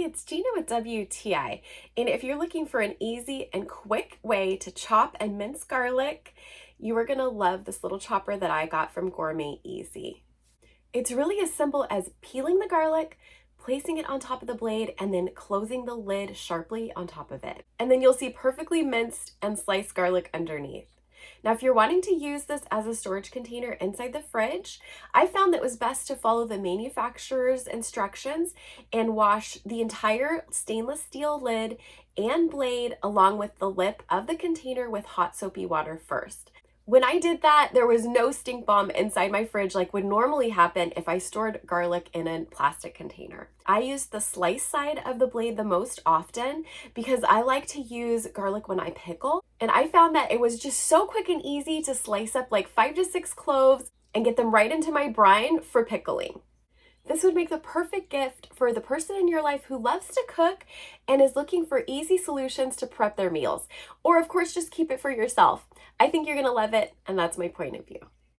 Hey, it's Gina with WTI, and if you're looking for an easy and quick way to chop and mince garlic, you are gonna love this little chopper that I got from Gourmet Easy. It's really as simple as peeling the garlic, placing it on top of the blade, and then closing the lid sharply on top of it. And then you'll see perfectly minced and sliced garlic underneath. Now, if you're wanting to use this as a storage container inside the fridge, I found that it was best to follow the manufacturer's instructions and wash the entire stainless steel lid and blade along with the lip of the container with hot soapy water first. When I did that, there was no stink bomb inside my fridge like would normally happen if I stored garlic in a plastic container. I used the slice side of the blade the most often because I like to use garlic when I pickle. And I found that it was just so quick and easy to slice up like 5 to 6 cloves and get them right into my brine for pickling. This would make the perfect gift for the person in your life who loves to cook and is looking for easy solutions to prep their meals. Or of course, just keep it for yourself. I think you're gonna love it, and that's my point of view.